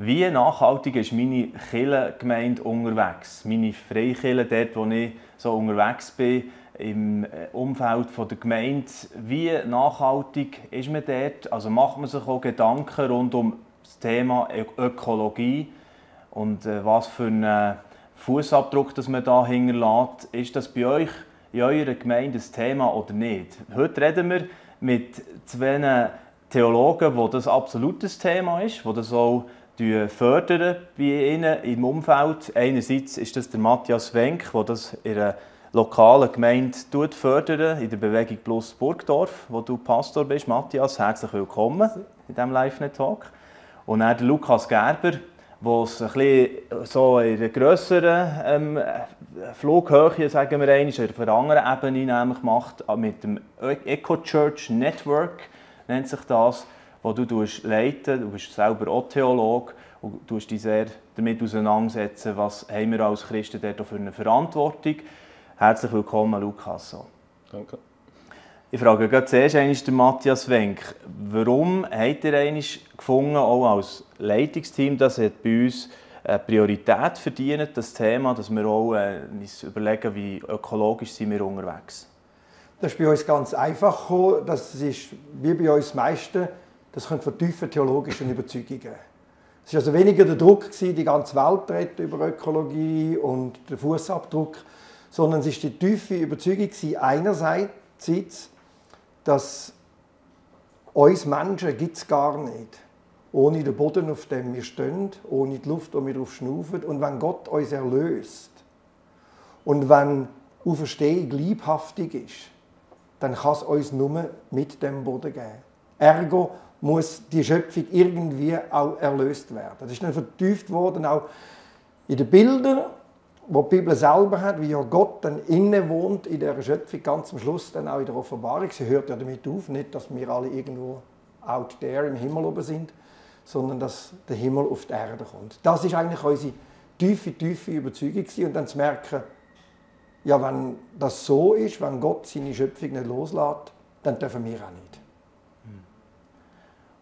Wie nachhaltig ist meine Kirchengemeinde unterwegs? Meine Freikirche, dort wo ich so unterwegs bin, im Umfeld der Gemeinde. Wie nachhaltig ist man dort? Also macht man sich auch Gedanken rund um das Thema Ökologie und was für einen Fußabdruck das man da hinterlässt? Ist das bei euch in eurer Gemeinde ein Thema oder nicht? Heute reden wir mit zwei Theologen, wo das absolut ein Thema ist, wo das auch fördern bei ihnen im Umfeld. Einerseits ist das der Matthias Wenk, der das in einer lokalen Gemeinde fördert, in der Bewegung Plus Burgdorf, wo du Pastor bist. Matthias, herzlich willkommen in diesem Live-Net-Talk. Und dann der Lukas Gerber, der es ein bisschen so in einer grösseren Flughöhe, sagen wir einmal, auf einer anderen Ebene nämlich macht, mit dem Eco-Church Network, nennt sich das, wo du leiten. Du bist selber auch Theologe und du dich sehr damit auseinandersetzen, was haben wir als Christen dort für eine Verantwortung. Herzlich willkommen, Lukas. Danke. Ich frage gerade zuerst den Matthias Wenk. Warum habt ihr einmal gefunden, auch als Leitungsteam, das hat bei uns eine Priorität verdient, das Thema, dass wir auch uns überlegen, wie ökologisch sind wir unterwegs? Das ist bei uns ganz einfach gekommen. Das ist wie bei uns meisten, das kommt von tiefen theologischen Überzeugungen. Es war also weniger der Druck, die ganze Welt redet über Ökologie und den Fußabdruck, sondern es war die tiefe Überzeugung einerseits, dass uns Menschen gibt es gar nicht. Ohne den Boden, auf dem wir stehen, ohne die Luft, wo wir drauf schnaufen. Und wenn Gott uns erlöst und wenn Auferstehung leibhaftig ist, dann kann es uns nur mit dem Boden geben. Ergo muss die Schöpfung irgendwie auch erlöst werden. Das ist dann vertieft worden, auch in den Bildern, die die Bibel selber hat, wie ja Gott dann inne wohnt in dieser Schöpfung, ganz am Schluss dann auch in der Offenbarung. Sie hört ja damit auf, nicht, dass wir alle irgendwo out there im Himmel oben sind, sondern dass der Himmel auf die Erde kommt. Das ist eigentlich unsere tiefe Überzeugung und dann zu merken, ja, wenn das so ist, wenn Gott seine Schöpfung nicht loslässt, dann dürfen wir auch nicht.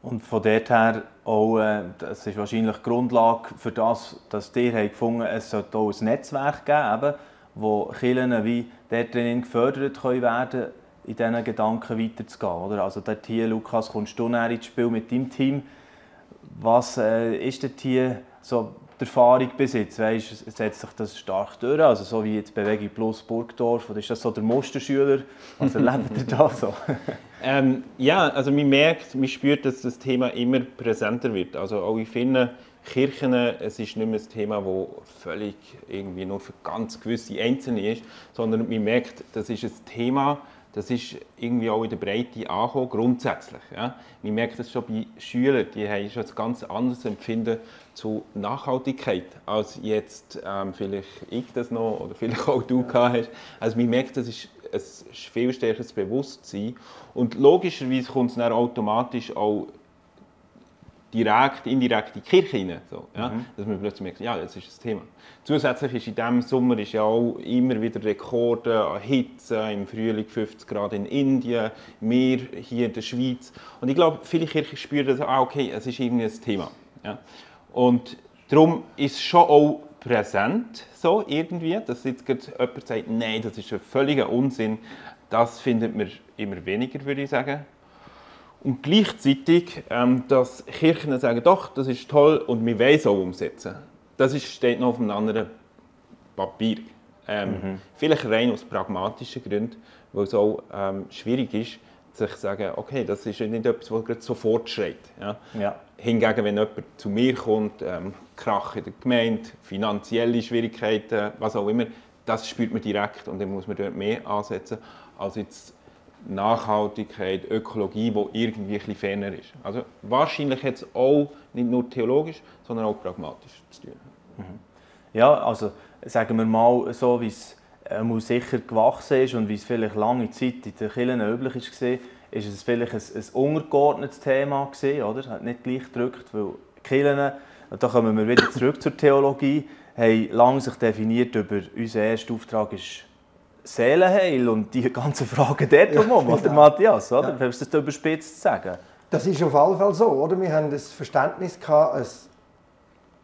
Und von dort her auch, das ist wahrscheinlich die Grundlage für das, dass ihr gefunden habt, es sollte auch ein Netzwerk geben, wo Kirchen wie dort drin gefördert werden können, in diesen Gedanken weiterzugehen. Oder? Also dort hier, Lukas, kommst du näher ins Spiel mit deinem Team. Was ist dort hier so die Erfahrung bis jetzt? Weißt, setzt sich das stark durch? Also so wie jetzt Bewegung Plus Burgdorf, oder ist das so der Musterschüler? Was erlebt ihr da so? Ja, also man spürt, dass das Thema immer präsenter wird. Also auch in vielen Kirchen, es ist nicht mehr ein Thema, das völlig irgendwie nur für ganz gewisse Einzelne ist, sondern man merkt, das ist ein Thema, das ist irgendwie auch in der Breite angekommen, grundsätzlich. Ja. Man merkt das schon bei Schülern, die haben schon ein ganz anderes Empfinden zu Nachhaltigkeit, als jetzt vielleicht ich das noch oder vielleicht auch du gehabt hast. Also man merkt, das ist ein viel stärkeres Bewusstsein und logischerweise kommt es dann automatisch auch indirekt in die Kirche rein, so, ja? Dass man plötzlich merkt, ja, das ist das Thema. Zusätzlich ist in diesem Sommer ist ja auch immer wieder Rekorde an Hitze, im Frühling 50 Grad in Indien, wir hier in der Schweiz. Und ich glaube, viele Kirchen spüren das auch, okay, es ist irgendwie ein Thema. Ja? Und darum ist es schon auch präsent, so irgendwie, dass jetzt jemand sagt, nein, das ist ein völliger Unsinn. Das findet man immer weniger, würde ich sagen. Und gleichzeitig, dass Kirchen sagen, doch, das ist toll und wir wollen es auch umsetzen. Das steht noch auf einem anderen Papier. Vielleicht rein aus pragmatischen Gründen, weil es auch schwierig ist, sich zu sagen, okay, das ist nicht etwas, was gerade sofort schreit. Ja? Ja. Hingegen, wenn jemand zu mir kommt, Krach in der Gemeinde, finanzielle Schwierigkeiten, was auch immer, das spürt man direkt und dann muss man dort mehr ansetzen, als jetzt Nachhaltigkeit, Ökologie, die irgendwie ein bisschen ferner ist. Also wahrscheinlich hat es auch nicht nur theologisch, sondern auch pragmatisch zu tun. Ja, also sagen wir mal, so wie es sicher gewachsen ist und wie es vielleicht lange Zeit in den Kirchen üblich war, ist es vielleicht ein untergeordnetes Thema gewesen, oder? Es hat nicht gleich gedrückt, weil die Kirchen, da kommen wir wieder zurück zur Theologie, haben lange sich definiert über unser erster Auftrag ist Seelenheil und die ganzen Fragen dort drumherum, ja, oder Matthias? Oder? Ja. Willst du das überspitzt sagen? Das ist auf jeden Fall so. Oder? Wir haben das Verständnis gehabt,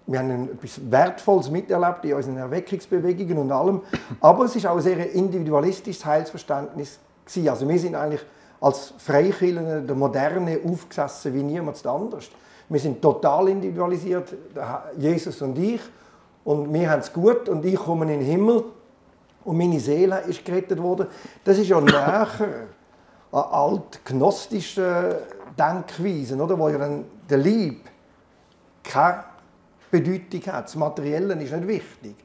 wir haben etwas Wertvolles miterlebt in unseren Erweckungsbewegungen und allem. Aber es war auch ein sehr individualistisches Heilsverständnis gewesen. Also wir sind eigentlich als Freikirchen der Moderne aufgesessen wie niemand anders. Wir sind total individualisiert, Jesus und ich. Und wir haben es gut und ich komme in den Himmel. Und meine Seele ist gerettet worden. Das ist ja näher an altgnostischen Denkweisen, oder? Wo ja dann der Lieb keine Bedeutung hat. Das Materielle ist nicht wichtig.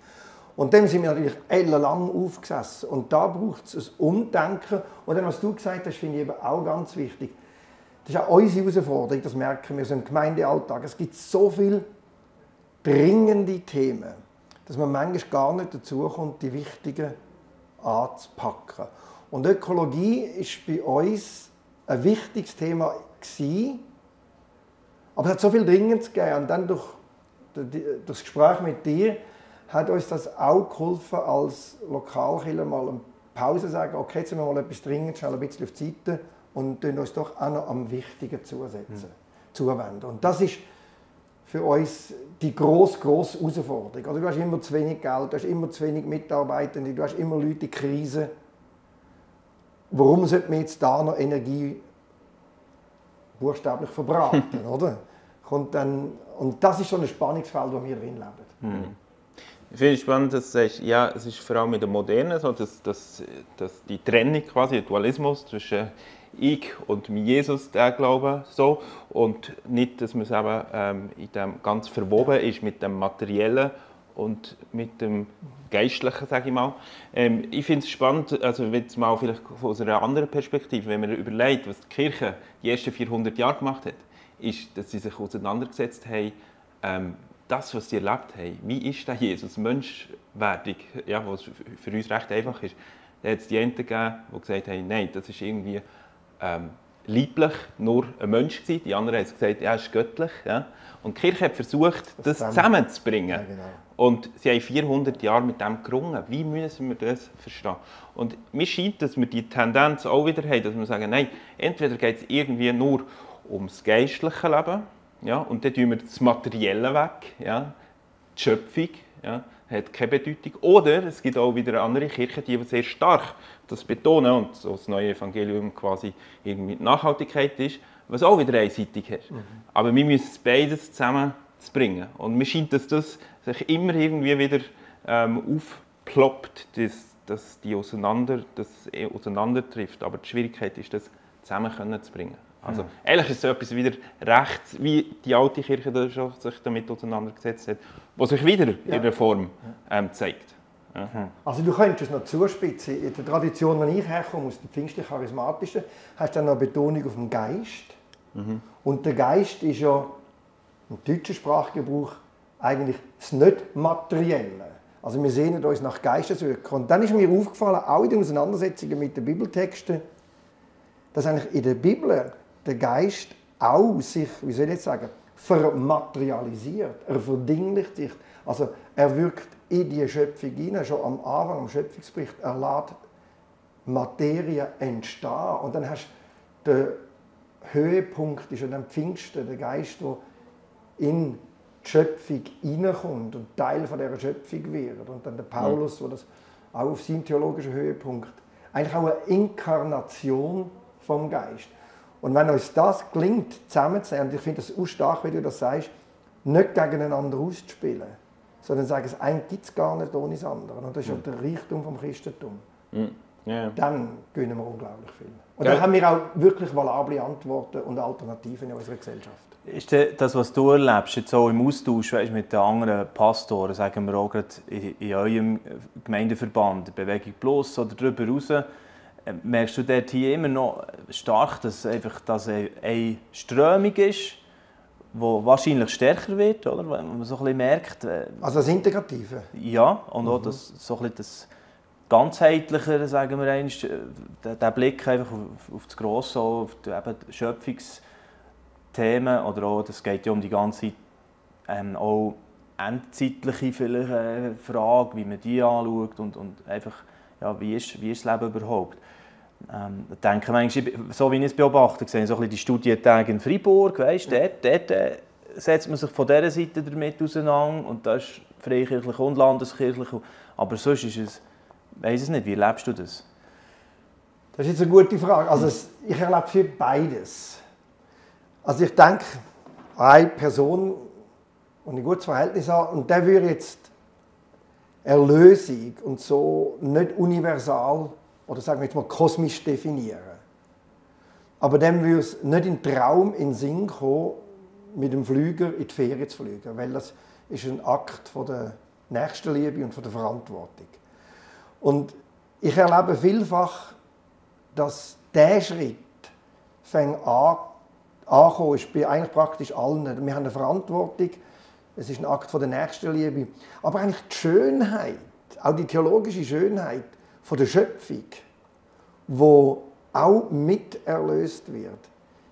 Und dem sind wir natürlich ellenlang aufgesessen. Und da braucht es ein Umdenken. Und dann, was du gesagt hast, finde ich eben auch ganz wichtig. Das ist auch unsere Herausforderung, das merken wir so im Gemeindealltag. Es gibt so viele dringende Themen, dass man manchmal gar nicht dazu kommt, die wichtigen anzupacken. Und Ökologie ist bei uns ein wichtiges Thema gewesen, aber es hat so viel Dringendes gegeben. Und dann durch das Gespräch mit dir hat uns das auch geholfen, als Lokalkirche mal eine Pause zu sagen, okay, jetzt sind wir mal etwas dringend, schnell ein bisschen auf die Seite und uns doch auch noch am Wichtigen zuwenden. Und das ist für uns die grosse Herausforderung. Also, du hast immer zu wenig Geld, du hast immer zu wenig Mitarbeitende, du hast immer Leute in Krise. Warum sollte man jetzt da noch Energie buchstäblich verbraten, oder? Und das ist so ein Spannungsfeld, wo wir drin leben. Ich finde es spannend, dass du sagst, ja, es ist vor allem mit der Modernen so, dass die Trennung, quasi der Dualismus zwischen ich und Jesus, der Glaube, so, und nicht, dass man es eben in dem ganz verwoben ist mit dem Materiellen und mit dem Geistlichen, sage ich mal. Ich finde es spannend, also jetzt mal vielleicht aus einer anderen Perspektive, wenn man überlegt, was die Kirche die ersten 400 Jahre gemacht hat, ist, dass sie sich auseinandergesetzt haben, das, was sie erlebt haben. Wie ist der Jesus menschwertig? Ja, was für uns recht einfach ist. Da hat es die einen gegeben, die gesagt haben, nein, das ist irgendwie leiblich nur ein Mensch gewesen. Die anderen haben gesagt, ja, er ist göttlich. Ja. Und die Kirche hat versucht, das zusammenzubringen. Ja, genau. Und sie haben 400 Jahre mit dem gerungen. Wie müssen wir das verstehen? Und mir scheint, dass wir die Tendenz auch wieder haben, dass wir sagen, nein, entweder geht es irgendwie nur ums geistliche Leben, ja, und dann tun wir das Materielle weg, ja, die Schöpfung, ja, hat keine Bedeutung. Oder es gibt auch wieder andere Kirchen, die sehr stark das betonen und so das neue Evangelium quasi irgendwie die Nachhaltigkeit ist, was auch wieder einseitig ist. Aber wir müssen beides zusammenzubringen. Und mir scheint, dass das sich immer irgendwie wieder aufploppt, dass die auseinandertrifft. Aber die Schwierigkeit ist, das zusammen zu bringen. Also, eigentlich ist es so etwas wieder recht, wie die alte Kirche da schon sich damit auseinandergesetzt hat, was sich wieder in der Form zeigt. Ja. Also du könntest es noch zuspitzen. In der Tradition, wo ich herkomme, aus dem pfingstlich-charismatischen, hast du dann noch eine Betonung auf den Geist. Und der Geist ist ja im deutschen Sprachgebrauch eigentlich das Nicht-Materielle. Also wir sehnen uns nach Geisteswirkung. Und dann ist mir aufgefallen, auch in den Auseinandersetzungen mit den Bibeltexten, dass eigentlich in der Bibel der Geist auch sich, wie soll ich jetzt sagen, vermaterialisiert. Er verdinglicht sich. Also er wirkt in die Schöpfung hinein, schon am Anfang, am Schöpfungsbericht. Er lässt Materie entstehen. Und dann hast du den Höhepunkt, ist dann Pfingsten, der Geist, der in die Schöpfung hineinkommt und Teil von dieser Schöpfung wird. Und dann der Paulus, der das auch auf seinem theologischen Höhepunkt, eigentlich auch eine Inkarnation vom Geist. Und wenn uns das gelingt, zusammenzunehmen, und ich finde es auch stark, wie du das sagst, nicht gegeneinander auszuspielen, sondern sagen, das eine gibt es gar nicht ohne das andere. Und das ist auch der Reichtum vom Christentum. Dann gewinnen wir unglaublich viel. Und dann haben wir auch wirklich valable Antworten und Alternativen in unserer Gesellschaft. Ist das, was du erlebst, jetzt auch im Austausch mit den anderen Pastoren, sagen wir auch gerade in eurem Gemeindeverband, Bewegung Plus oder darüber hinaus, merkst du dort hier immer noch stark, dass das eine Strömung ist, die wahrscheinlich stärker wird, oder? Wenn man so ein bisschen merkt. Also das Integrative? Ja, und auch das, so ein bisschen das Ganzheitliche, sagen wir einmal, der Blick einfach auf das Grosse, auf die Schöpfungsthemen, oder auch, das geht ja um die ganze auch endzeitliche Frage, wie man die anschaut und einfach, ja, wie ist das Leben überhaupt? Ich denke manchmal, so wie ich es beobachte, sehe ich so ein bisschen die Studientage in Freiburg, weißt, dort setzt man sich von dieser Seite damit auseinander und das ist freikirchlich und landeskirchlich. Aber sonst ist es, ich weiss es nicht, wie erlebst du das? Das ist jetzt eine gute Frage. Also ich erlebe für beides. Also ich denke, eine Person, die ein gutes Verhältnis hat, und der würde jetzt Erlösung und so nicht universal oder sagen wir jetzt mal kosmisch definieren. Aber dem würde es nicht in den Traum, in den Sinn kommen, mit dem Flüger in die Ferien zu fliegen, weil das ist ein Akt von der Nächstenliebe und von der Verantwortung. Und ich erlebe vielfach, dass dieser Schritt angekommen ist bei eigentlich praktisch allen. Wir haben eine Verantwortung, es ist ein Akt von der Nächstenliebe. Aber eigentlich die Schönheit, auch die theologische Schönheit von der Schöpfung, die auch mit erlöst wird.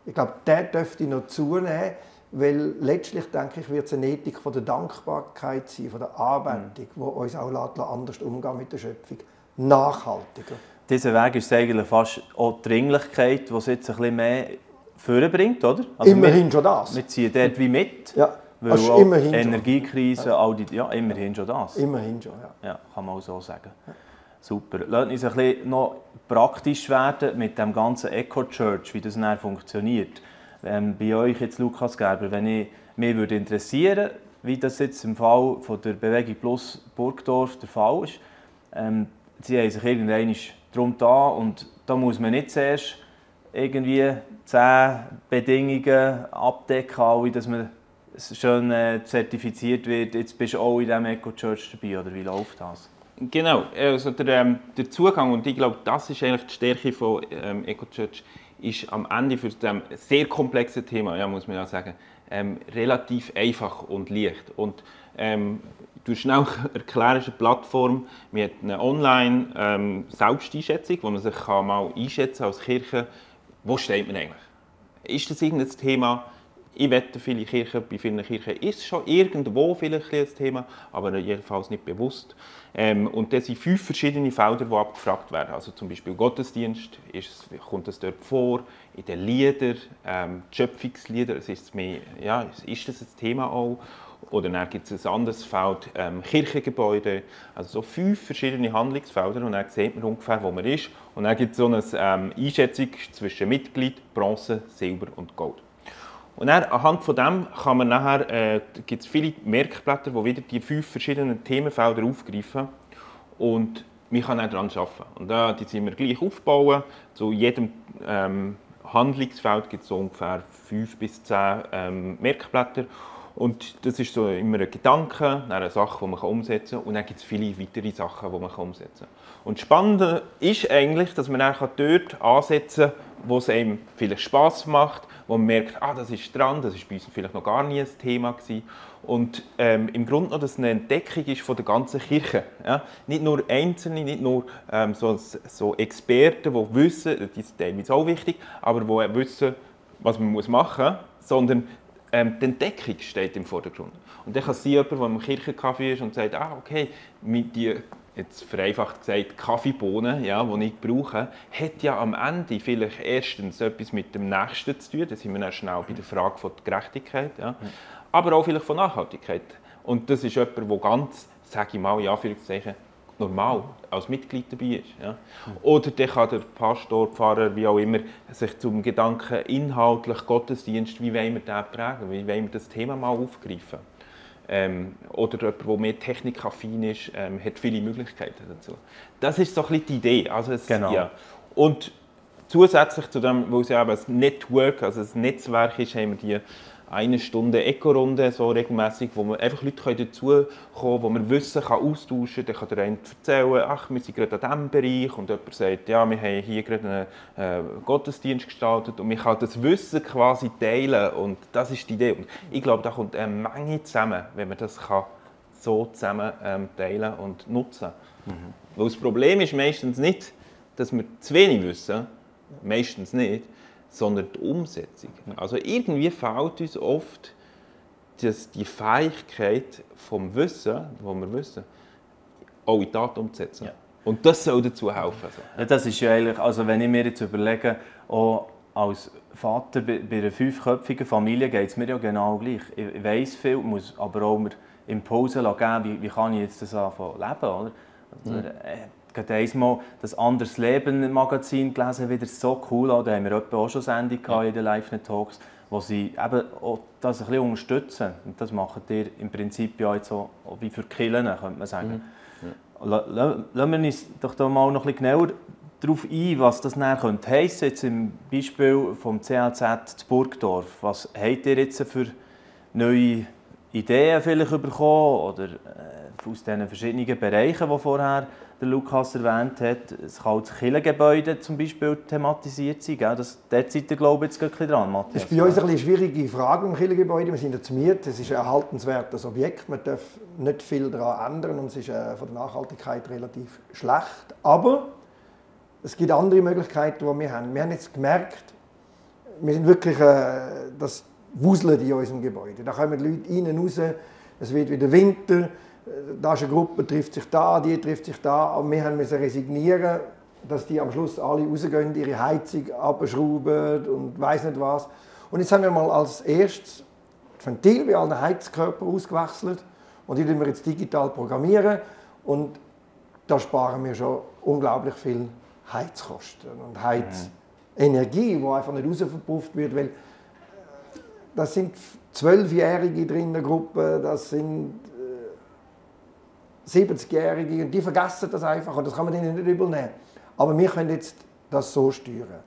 Ich glaube, der dürfte noch zunehmen, weil letztlich, denke ich, wird es eine Ethik von der Dankbarkeit sein, von der Anbetung, die uns auch anders umgehen mit der Schöpfung. Nachhaltiger. Dieser Weg ist eigentlich fast auch die Dringlichkeit, die es jetzt ein bisschen mehr vorbringt, oder? Also immerhin schon das. Wir ziehen dort wie mit, ja, weil auch immerhin Energiekrise, schon. all die, ja, immerhin schon das. Immerhin schon, ja. Ja, kann man auch so sagen. Ja. Super. Lasst uns ein bisschen noch praktisch werden mit dem ganzen Eco-Church, wie das dann funktioniert. Bei euch jetzt, Lukas Gerber, wenn mich würde interessieren, wie das jetzt im Fall von der Bewegung Plus Burgdorf der Fall ist. Sie haben sich irgendwann darum getan und da muss man nicht zuerst irgendwie 10 Bedingungen abdecken, wie dass man schön zertifiziert wird. Jetzt bist du auch in diesem Eco-Church dabei, oder wie läuft das? Genau, also der Zugang, und ich glaube, das ist eigentlich die Stärke von Eco-Church, ist am Ende für das sehr komplexe Thema, ja, muss man ja sagen, relativ einfach und leicht. Und du schnell erklärst eine Plattform, wir haben eine Online-Selbsteinschätzung, wo man sich mal einschätzen als Kirche, wo steht man eigentlich? Ist das irgendein Thema? Ich wette, bei vielen Kirchen ist es schon irgendwo vielleicht ein Thema, aber jedenfalls nicht bewusst. Und das sind 5 verschiedene Felder, die abgefragt werden. Also zum Beispiel Gottesdienst, kommt das dort vor, in den Liedern, die Schöpfungslieder, ist das ein Thema auch? Oder dann gibt es ein anderes Feld, Kirchengebäude, also so 5 verschiedene Handlungsfelder und dann sieht man ungefähr, wo man ist. Und dann gibt es so eine Einschätzung zwischen Mitglied, Bronze, Silber und Gold. Und dann, anhand von dem kann man nachher, gibt es viele Merkblätter, die wieder die 5 verschiedenen Themenfelder aufgreifen und man kann dann daran arbeiten. Und die sind wir gleich aufbauen. Zu jedem Handlungsfeld gibt es so ungefähr 5 bis 10 Merkblätter. Und das ist so immer ein Gedanke, eine Sache, die man umsetzen kann. Und dann gibt es viele weitere Sachen, die man umsetzen kann. Und das Spannende ist eigentlich, dass man dann dort ansetzen kann, wo es einem vielleicht Spass macht, wo man merkt, das ist dran, das war bei uns vielleicht noch gar nie ein Thema gewesen. Und im Grunde noch, dass es eine Entdeckung ist von der ganzen Kirche. Ja? Nicht nur Einzelne, nicht nur so Experten, die wissen, die sind teilweise auch wichtig, aber die wissen, was man machen muss, sondern die Entdeckung steht im Vordergrund. Und dann kann es sein, jemand, der im Kirchencafé ist und sagt, okay, mit die, jetzt vereinfacht gesagt, Kaffeebohnen, ja, die ich brauche, hat ja am Ende vielleicht erstens etwas mit dem Nächsten zu tun, da sind wir dann schnell bei der Frage von der Gerechtigkeit, ja, aber auch vielleicht von Nachhaltigkeit. Und das ist jemand, der ganz, sage ich mal, in Anführungszeichen, normal als Mitglied dabei ist. Ja. Oder dann kann der Pastor, Pfarrer, wie auch immer, sich zum Gedanken inhaltlich Gottesdienst, wie wollen wir den prägen, wie wollen wir das Thema mal aufgreifen. Oder jemand, der mehr technikaffin ist, hat viele Möglichkeiten dazu. Das ist so ein bisschen die Idee. Also genau. Ja. Und zusätzlich zu dem, wo es ja eben ein Network, also ein Netzwerk ist, haben wir die 1 Stunde Eco-Runde so regelmäßig, wo man einfach Leute dazukommen können, wo man Wissen austauschen kann. Dann kann der eine erzählen, wir sind gerade an diesem Bereich und jemand sagt, ja, wir haben hier gerade einen Gottesdienst gestaltet und man kann das Wissen quasi teilen und das ist die Idee. Und ich glaube, da kommt eine Menge zusammen, wenn man das so zusammen teilen und nutzen kann. Weil das Problem ist meistens nicht, dass wir zu wenig wissen, meistens nicht, sondern die Umsetzung. Also irgendwie fehlt uns oft die Fähigkeit vom Wissen, das wir wissen, auch in die Tat umzusetzen. Ja. Und das soll dazu helfen. Ja, das ist ja eigentlich, also wenn ich mir jetzt überlege, auch als Vater bei einer 5-köpfigen Familie geht es mir ja genau gleich. Ich weiss viel, muss aber auch mir Impulse geben, wie kann ich jetzt das anfangen leben, oder? Also, gerade einmal das «Anderes Leben» Magazin gelesen, wieder so cool. Da haben wir auch schon Sendungen in den Live-Talks, wo sie eben auch das ein bisschen unterstützen. Und das macht ihr im Prinzip ja jetzt auch wie für Kirchen, könnte man sagen. Lassen wir uns doch da mal noch ein bisschen genauer darauf ein, was das nachher heissen könnte. Jetzt im Beispiel vom CLZ zu Burgdorf. Was habt ihr jetzt für neue Ideen vielleicht bekommen oder aus diesen verschiedenen Bereichen, die vorher der Lukas erwähnt hat? Es kann auch das Kirchengebäude zum Beispiel thematisiert sein. Gell? Dort seid ihr, glaube ich, jetzt ein bisschen dran, Matthias. Das ist bei uns eine schwierige Frage im Kirchengebäude. Wir sind ja zu Miet. Es ist ein erhaltenswertes Objekt. Man darf nicht viel daran ändern und es ist von der Nachhaltigkeit relativ schlecht. Aber es gibt andere Möglichkeiten, die wir haben. Wir haben jetzt gemerkt, wir sind wirklich das Wuseln in unserem Gebäude. Da kommen Leute rein, raus, es wird wieder Winter, da ist eine Gruppe, trifft sich da, die trifft sich da. Aber wir mussten resignieren, dass die am Schluss alle rausgehen, ihre Heizung abschrauben und weiss nicht was. Und jetzt haben wir mal als erstes das Ventil bei allen Heizkörpern ausgewechselt und die programmieren wir jetzt digital programmieren und da sparen wir schon unglaublich viel Heizkosten und Heizenergie, die einfach nicht rausverpufft wird, weil das sind 12-Jährige drin in der Gruppe, das sind 70-Jährige und die vergessen das einfach und das kann man denen nicht übel nehmen. Aber wir können jetzt das so steuern.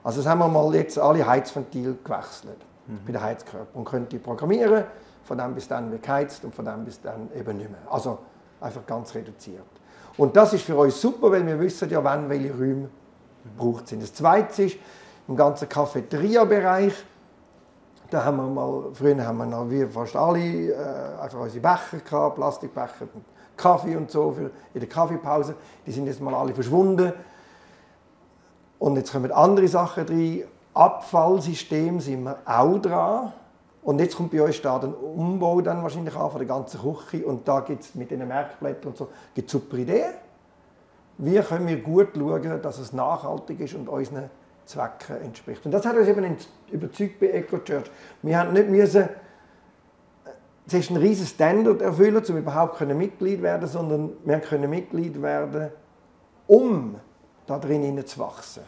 Also das haben wir mal jetzt alle Heizventile gewechselt bei den Heizkörpern und können die programmieren, von dem bis dann wird geheizt und von dem bis dann eben nicht mehr. Also einfach ganz reduziert. Und das ist für uns super, weil wir wissen ja, wann welche Räume gebraucht sind. Das Zweite ist, im ganzen Cafeteria-Bereich, da haben wir mal, früher haben wir noch wie fast alle einfach unsere Becher gehabt, Plastikbecher, Kaffee und so für in der Kaffeepause. Die sind jetzt mal alle verschwunden. Und jetzt kommen andere Sachen rein. Abfallsystem sind wir auch dran. Und jetzt kommt bei uns da ein Umbau dann wahrscheinlich an von der ganzen Küche. Und da gibt es mit den Merkblättern und so gibt's super Ideen. Wie können wir gut schauen, dass es nachhaltig ist und unseren Zwecken entspricht. Und das hat uns eben überzeugt bei EcoChurch. Wir haben nicht müssen, einen riesen Standard erfüllen, um überhaupt Mitglied werden, sondern wir können Mitglied werden, um da drin zu wachsen.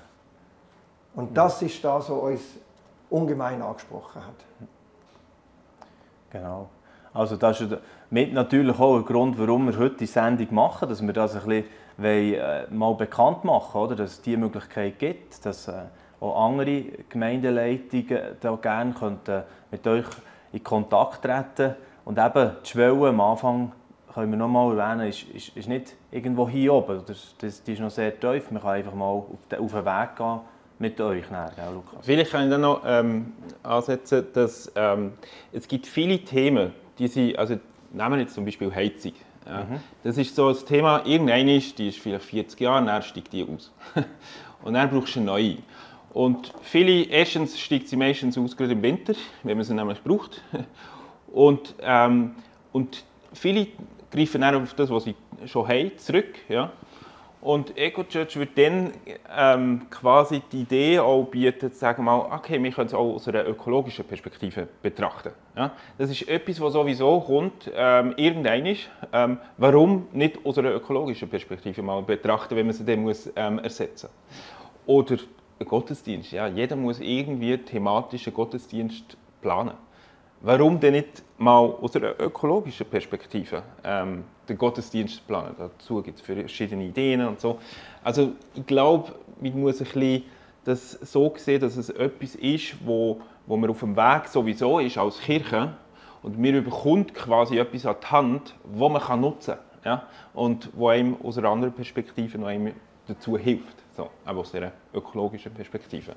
Und das ist das, was uns ungemein angesprochen hat. Genau. Also das ist mit natürlich auch ein Grund, warum wir heute die Sendung machen, dass wir das ein bisschen mal bekannt machen, oder? Dass es diese Möglichkeit gibt, dass auch andere Gemeindeleitungen da gerne mit euch in Kontakt treten. Und eben die Schwelle am Anfang, können wir noch mal erwähnen, ist nicht irgendwo hier oben. Die ist noch sehr tief. Man kann einfach mal auf den Weg gehen mit euch. Lukas. Vielleicht kann ich dann noch ansetzen, dass es gibt viele Themen, die sie, also nehmen wir jetzt zum Beispiel Heizung. Ja. Das ist so ein Thema, irgendeine die ist vielleicht 40 Jahre, dann steigt die aus. Und dann brauchst du eine neue. Und erstens steigt sie meistens aus, gerade im Winter, wenn man sie nämlich braucht. Und viele greifen dann auf das, was sie schon haben, zurück. Ja. Und EcoChurch wird dann quasi die Idee auch bieten, zu sagen, okay, wir können es auch aus einer ökologischen Perspektive betrachten. Ja. Das ist etwas, was sowieso kommt, irgendwann. Warum nicht aus einer ökologischen Perspektive mal betrachten, wenn man sie dann muss, ersetzen muss? Oder ein Gottesdienst. Ja. Jeder muss irgendwie thematischen Gottesdienst planen. Warum denn nicht mal aus einer ökologischen Perspektive den Gottesdienst planen? Dazu gibt es verschiedene Ideen und so. Also ich glaube, man muss ein bisschen das so sehen, dass es etwas ist, wo man auf dem Weg sowieso ist als Kirche und man bekommt quasi etwas an die Hand, das man nutzen kann. Ja? Und wo einem aus einer anderen Perspektive noch einem dazu hilft. So, aber aus einer ökologischen Perspektive.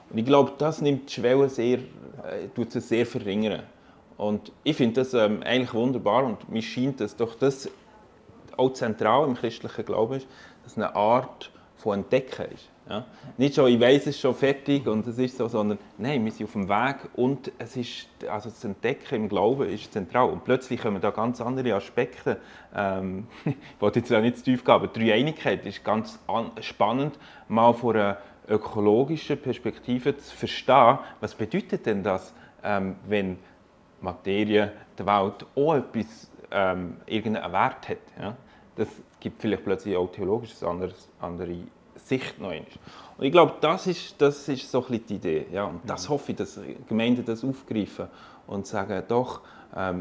Und ich glaube, das nimmt die Schwelle tut sie sehr verringern. Und ich finde das eigentlich wunderbar und mir scheint, dass doch das auch zentral im christlichen Glauben ist, dass es eine Art von Entdecken ist. Ja? Nicht schon, ich weiss, es ist schon fertig und es ist so, sondern nein, wir sind auf dem Weg und es ist, also das Entdecken im Glauben ist zentral. Und plötzlich kommen da ganz andere Aspekte, ich wollte jetzt auch nicht zu tief gehen, aber die Dreieinigkeit ist ganz spannend, mal von einer ökologischen Perspektive zu verstehen, was bedeutet denn das, wenn Materie der Welt auch etwas, irgendeinen Wert hat. Ja? Das gibt vielleicht plötzlich auch theologisch eine andere Sicht noch einmal. Und ich glaube, das ist so ein bisschen die Idee. Ja? Und das hoffe ich, dass Gemeinden das aufgreifen und sagen, doch,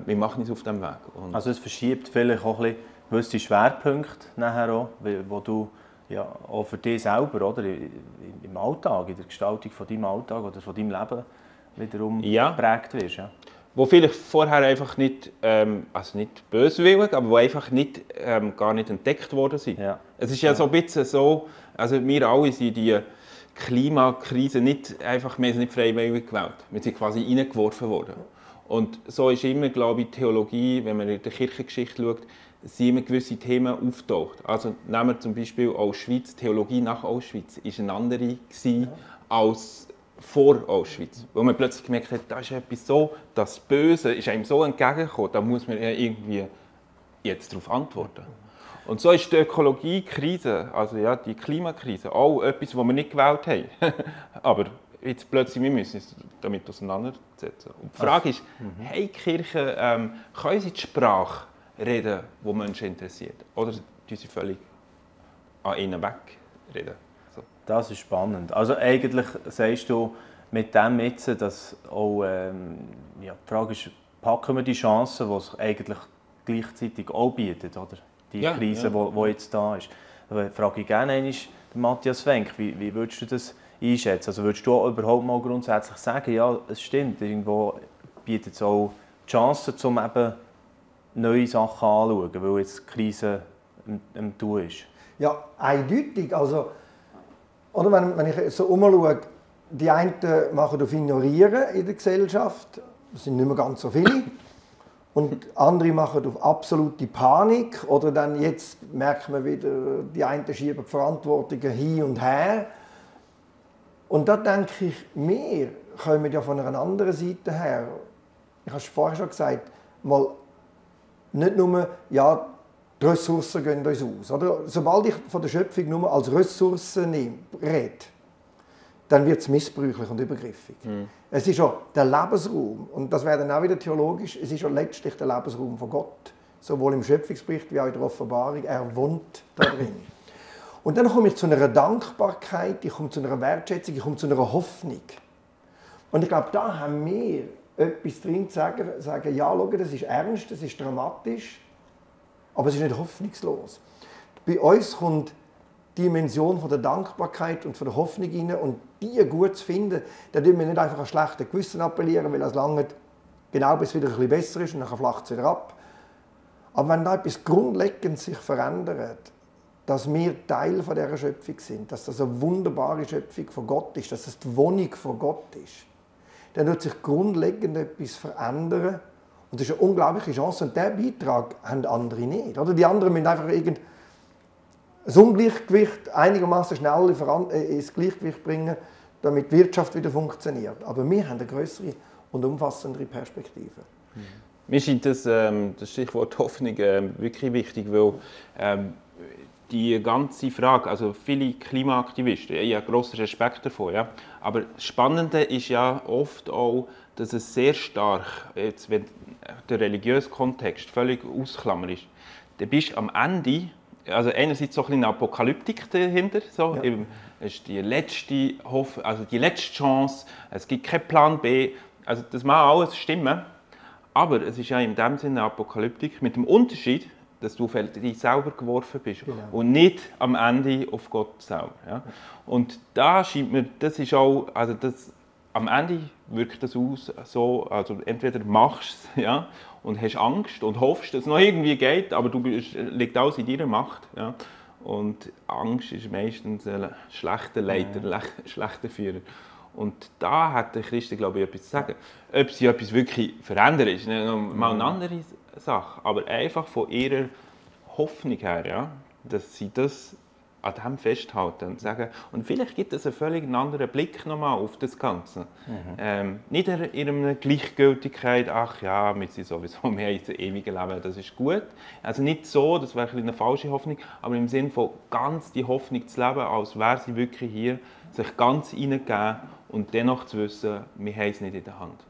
wir machen es auf diesem Weg. Und also es verschiebt vielleicht auch ein bisschen gewisse Schwerpunkte nachher auch, wo du ja, auch für dich selber, oder, im Alltag, in der Gestaltung von deinem Alltag oder von deinem Leben wiederum geprägt wirst. Ja. Wo vielleicht vorher einfach nicht, also nicht böswillig, aber wo einfach nicht, gar nicht entdeckt worden sind. Ja. Es ist ja so ein bisschen so, also wir alle sind die Klimakrise nicht einfach, wir sind nicht freiwillig gewählt, wir sind quasi reingeworfen worden. Und so ist immer, glaube ich, Theologie, wenn man in der Kirchengeschichte schaut, sind immer gewisse Themen auftaucht. Also nehmen wir zum Beispiel Auschwitz, Theologie nach Auschwitz ist eine andere gewesen als vor Auschwitz. Wo man plötzlich gemerkt hat, da ist etwas so, das Böse ist einem so entgegengekommen, da muss man ja irgendwie jetzt darauf antworten. Und so ist die Ökologiekrise, also ja, die Klimakrise, auch etwas, was wir nicht gewählt haben. Aber jetzt plötzlich, wir müssen uns damit auseinandersetzen. Und die Frage ist, hey Kirchen, können sie die Sprache reden, die Menschen interessiert? Oder die sie völlig an ihnen wegreden? So. Das ist spannend. Also eigentlich sagst du mit dem jetzt, dass auch ja, die Frage ist, packen wir die Chancen, die es eigentlich gleichzeitig auch bietet, oder? Die Krise, die jetzt da ist. Da frage ich gerne einmal Matthias Wenck, wie würdest du das einschätzen? Also würdest du auch überhaupt mal grundsätzlich sagen, ja, es stimmt, irgendwo bietet es auch Chancen, um eben neue Sachen anzuschauen, weil jetzt die Krise im Tun ist? Ja, eindeutig. Also, oder wenn ich so umschaue, die einen machen auf Ignorieren in der Gesellschaft, das sind nicht mehr ganz so viele. Und andere machen auf absolute Panik. Oder dann jetzt merkt man wieder, die einen schieben die Verantwortungen hin und her. Und da denke ich, wir kommen ja von einer anderen Seite her. Ich habe es vorher schon gesagt, mal nicht nur, ja, die Ressourcen gehen uns aus. Oder? Sobald ich von der Schöpfung nur als Ressourcen rede, dann wird es missbräuchlich und übergriffig. Es ist ja der Lebensraum, und das wäre dann auch wieder theologisch, es ist ja letztlich der Lebensraum von Gott. Sowohl im Schöpfungsbericht wie auch in der Offenbarung, er wohnt da drin. Und dann komme ich zu einer Dankbarkeit, ich komme zu einer Wertschätzung, ich komme zu einer Hoffnung. Und ich glaube, da haben wir etwas drin zu sagen, ja, schau, das ist ernst, das ist dramatisch, aber es ist nicht hoffnungslos. Bei uns kommt die Dimension von der Dankbarkeit und von der Hoffnung rein, und die gut zu finden, da tun wir nicht einfach an schlechte Gewissen appellieren, weil es lange genau bis es wieder ein bisschen besser ist und dann flacht es wieder ab. Aber wenn da etwas grundlegend sich verändert, dass wir Teil von dieser Schöpfung sind, dass das eine wunderbare Schöpfung von Gott ist, dass es die Wohnung von Gott ist, dann wird sich grundlegend etwas verändern. Und das ist eine unglaubliche Chance. Und diesen Beitrag haben andere nicht. Oder die anderen müssen einfach ein Ungleichgewicht einigermaßen schnell ins Gleichgewicht bringen, damit die Wirtschaft wieder funktioniert. Aber wir haben eine größere und umfassendere Perspektive. Mir scheint das Stichwort Hoffnung wirklich wichtig, weil die ganze Frage, also viele Klimaaktivisten, ich habe grossen Respekt davor, ja, aber das Spannende ist ja oft auch, dass es sehr stark, jetzt, wenn der religiöse Kontext völlig ausklammert ist, dann bist du am Ende, also einerseits so ein bisschen eine Apokalyptik dahinter, so, ja. Es ist die letzte also die letzte Chance, es gibt keinen Plan B, also das mag alles stimmen, aber es ist ja in dem Sinne eine Apokalyptik mit dem Unterschied, dass du auf dich selber geworfen bist, genau, und nicht am Ende auf Gott selber. Ja? Und da scheint mir, das ist auch, also das, am Ende wirkt das aus, so, also entweder machst du es, ja, und hast Angst und hoffst, dass es noch irgendwie geht, aber liegt alles in deiner Macht. Ja? Und Angst ist meistens ein schlechter Leiter, schlechter Führer. Und da hat der Christen, glaube ich, etwas zu sagen. Ob sie etwas wirklich verändern, ist mal eine andere Sache. Aber einfach von ihrer Hoffnung her, ja, dass sie das an dem festhalten und sagen, und vielleicht gibt es einen völlig anderen Blick nochmal auf das Ganze. Nicht in einer Gleichgültigkeit, ach ja, wir sind sowieso mehr in das ewige Leben, das ist gut. Also nicht so, das wäre eine falsche Hoffnung, aber im Sinne von ganz die Hoffnung zu leben, als wäre sie wirklich hier, sich ganz hineingeben und dennoch zu wissen, wir haben es nicht in der Hand.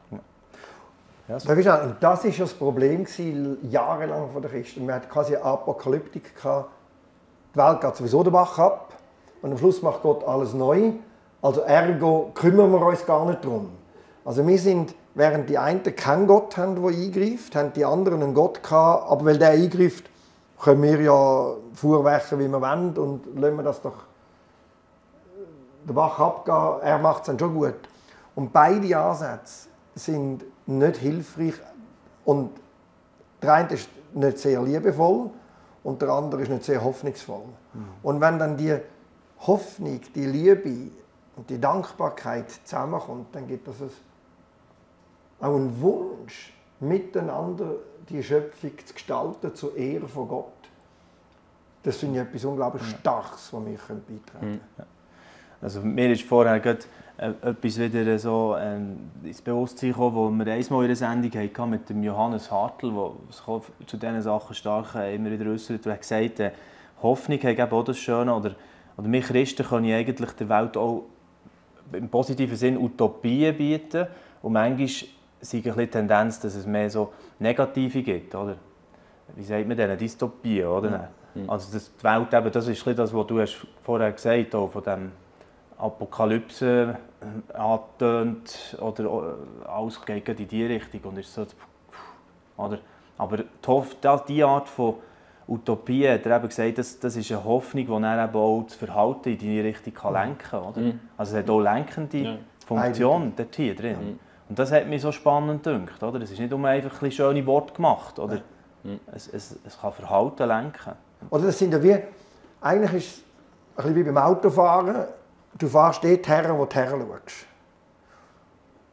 Ja, so. Das war das Problem jahrelang von den Christen. Man hatte quasi eine Apokalyptik. Die Welt geht sowieso den Bach ab und am Schluss macht Gott alles neu. Also ergo kümmern wir uns gar nicht darum. Also wir sind, während die einen keinen Gott haben, der eingreift, haben die anderen einen Gott gehabt, aber weil der eingreift, können wir ja vorwerfen, wie wir wollen und lassen wir das doch den Bach abgehen. Er macht es dann schon gut. Und beide Ansätze sind nicht hilfreich und der eine ist nicht sehr liebevoll und der andere ist nicht sehr hoffnungsvoll. Und wenn dann die Hoffnung, die Liebe und die Dankbarkeit zusammenkommt, dann gibt es auch einen Wunsch, miteinander die Schöpfung zu gestalten zur Ehre von Gott. Das finde ich etwas unglaublich Starkes, was wir beitragen können. Also mir ist vorher gerade etwas wieder so ins Bewusstsein gekommen, wo wir einmal in einer Sendung hatten mit dem Johannes Hartl, der sich zu diesen Sachen stark immer wieder äußert und hat gesagt, Hoffnung hat eben auch das Schöne, oder wir Christen können eigentlich der Welt auch im positiven Sinn Utopien bieten und manchmal ist die Tendenz, dass es mehr so Negative gibt, oder? Wie sagt man denn? Dystopien, oder? Also dass die Welt eben, das ist das, was du hast vorher gesagt hast, von dem Apokalypse angetönt oder alles geht in diese Richtung und ist so, oder? Aber diese Art von Utopie, hat er eben gesagt, das ist eine Hoffnung, die dann eben auch das Verhalten in diese Richtung lenken kann. Oder? Also es hat auch lenkende Funktion dort hier drin. Und das hat mich so spannend gedacht. Oder? Es ist nicht nur einfach ein schöne Worte gemacht. Oder? Es kann Verhalten lenken. Oder das sind ja wie, eigentlich ist es ein bisschen wie beim Autofahren. Du fährst dort her, wo du her schaust.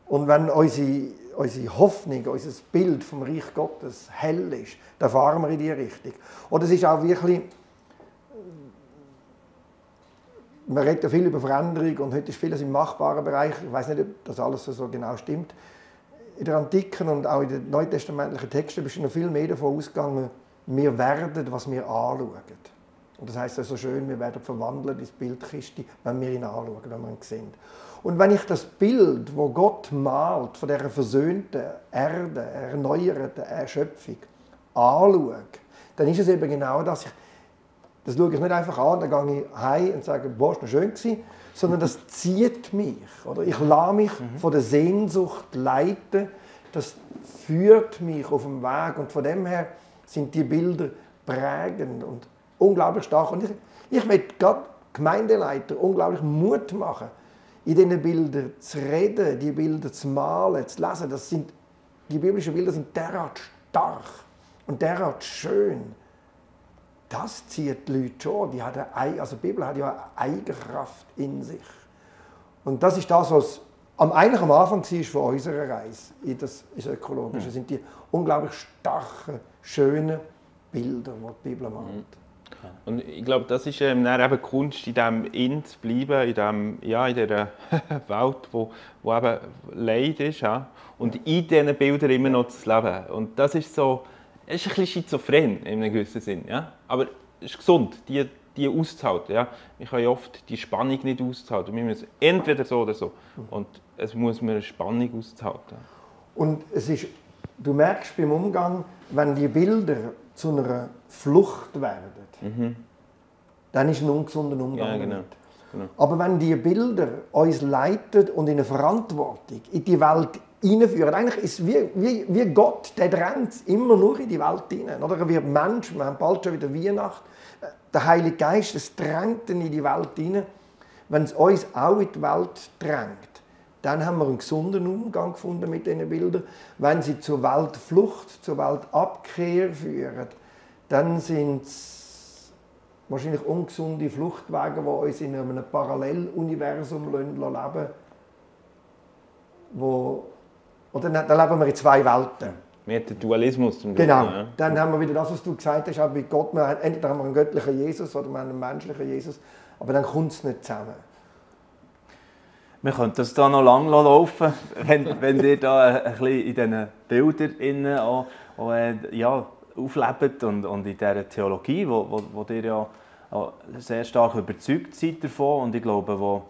Und wenn unsere Hoffnung, unser Bild vom Reich Gottes hell ist, dann fahren wir in diese Richtung. Oder es ist auch wirklich, man redet ja viel über Veränderung und heute ist vieles im machbaren Bereich. Ich weiß nicht, ob das alles so genau stimmt. In der antiken und auch in den neutestamentlichen Texten bist du noch viel mehr davon ausgegangen, wir werden, was wir anschauen. Und das heisst ja so schön, wir werden verwandelt ins Bild Christi, wenn wir ihn anschauen, wenn wir ihn sehen. Und wenn ich das Bild, das Gott malt, von dieser versöhnten Erde, erneuerten Schöpfung, anschaue, dann ist es eben genau das. Das schaue ich nicht einfach an, dann gehe ich heim und sage, boah, ist noch schön gewesen, sondern das zieht mich. Oder? Ich lasse mich von der Sehnsucht leiten, das führt mich auf dem Weg. Und von dem her sind die Bilder prägend und unglaublich stark. Und ich möchte gerade Gemeindeleiter unglaublich Mut machen, in diesen Bildern zu reden, die Bilder zu malen, zu lesen. Die biblischen Bilder sind derart stark und derart schön. Das zieht die Leute schon. Also die Bibel hat ja eine Eigenkraft in sich. Und das ist das, was eigentlich am Anfang war von unserer Reise ins Ökologische. Das sind die unglaublich starken, schönen Bilder, die die Bibel malt. Und ich glaube, das ist dann eben Kunst, in diesem In zu bleiben, in dieser Welt, wo eben Leid ist. Ja? Und in diesen Bildern immer noch zu leben. Und das ist so, es ist ein bisschen schizophren in einem gewissen Sinn. Ja? Aber es ist gesund, die auszuhalten. Ja? Wir können oft die Spannung nicht auszuhalten. Wir müssen entweder so oder so. Und es muss man eine Spannung auszuhalten. Und du merkst beim Umgang, wenn die Bilder zu einer Flucht werden, dann ist ein ungesunder Umgang damit. Genau. Aber wenn die Bilder uns leiten und in eine Verantwortung in die Welt hineinführen, eigentlich ist es wie Gott, der drängt immer nur in die Welt hinein. Oder er wird Mensch, wir haben bald schon wieder Weihnachten. Der Heilige Geist, es drängt ihn in die Welt hinein. Wenn es uns auch in die Welt drängt, dann haben wir einen gesunden Umgang gefunden mit diesen Bildern. Wenn sie zur Weltflucht, zur Weltabkehr führen, dann sind es wahrscheinlich ungesunde Fluchtwege, die uns in einem Paralleluniversum leben lassen. Dann leben wir in zwei Welten. Mehr der Dualismus zum Genau. Ja. Dann haben wir wieder das, was du gesagt hast, auch mit Gott. Entweder haben wir einen göttlichen Jesus oder wir haben einen menschlichen Jesus, aber dann kommt es nicht zusammen. Wir könnten das da noch lange laufen, wenn ihr da ein bisschen in diesen Bildern auch ja, auflebt und in dieser Theologie, wo ihr ja auch sehr stark überzeugt seid davon. Und ich glaube,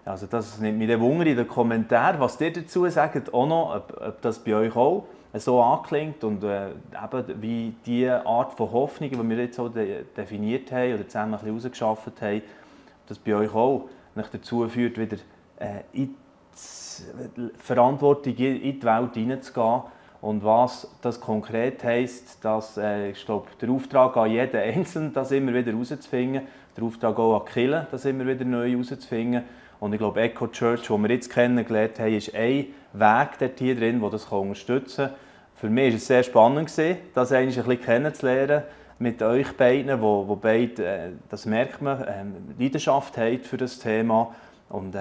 also das nimmt mich Wunder in den Kommentaren, was ihr dazu sagt, auch noch, ob das bei euch auch so anklingt und eben wie die Art von Hoffnung, die wir jetzt auch definiert haben oder zusammen ein bisschen herausgearbeitet haben, das bei euch auch dazu führt, wieder in die Verantwortung in die Welt hineinzugehen. Und was das konkret heisst, das ist, glaube ich, der Auftrag an jeden Einzelnen, das immer wieder herauszufinden. Der Auftrag auch an die Kirche, das immer wieder neu herauszufinden. Und ich glaube, Echo Church, den wir jetzt kennengelernt haben, ist ein Weg dort hier drin, der das unterstützen kann. Für mich war es sehr spannend, das ein bisschen kennenzulernen mit euch beiden, wo beide, das merkt man, Leidenschaft haben für das Thema. Und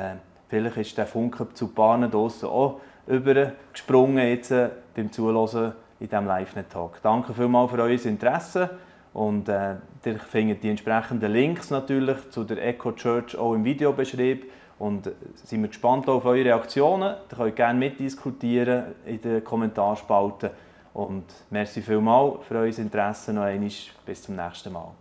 vielleicht ist der Funke zu Bahnen draussen auch übergesprungen jetzt beim Zuhören in diesem Live-Talk. Danke vielmals für euer Interesse und ihr findet die entsprechenden Links natürlich zu der Echo Church auch im Videobeschrieb und sind wir gespannt auf eure Reaktionen. Ihr könnt gerne mitdiskutieren in den Kommentarspalten und merci vielmals für euer Interesse noch einmal. Bis zum nächsten Mal.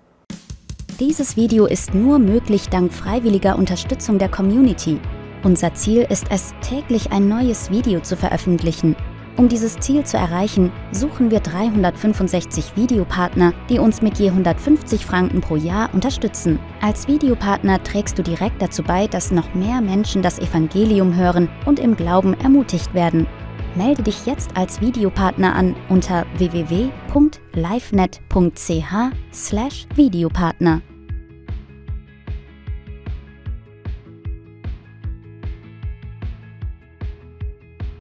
Dieses Video ist nur möglich dank freiwilliger Unterstützung der Community. Unser Ziel ist es, täglich ein neues Video zu veröffentlichen. Um dieses Ziel zu erreichen, suchen wir 365 Videopartner, die uns mit je 150 Franken pro Jahr unterstützen. Als Videopartner trägst du direkt dazu bei, dass noch mehr Menschen das Evangelium hören und im Glauben ermutigt werden. Melde dich jetzt als Videopartner an unter www.livenet.ch/Videopartner.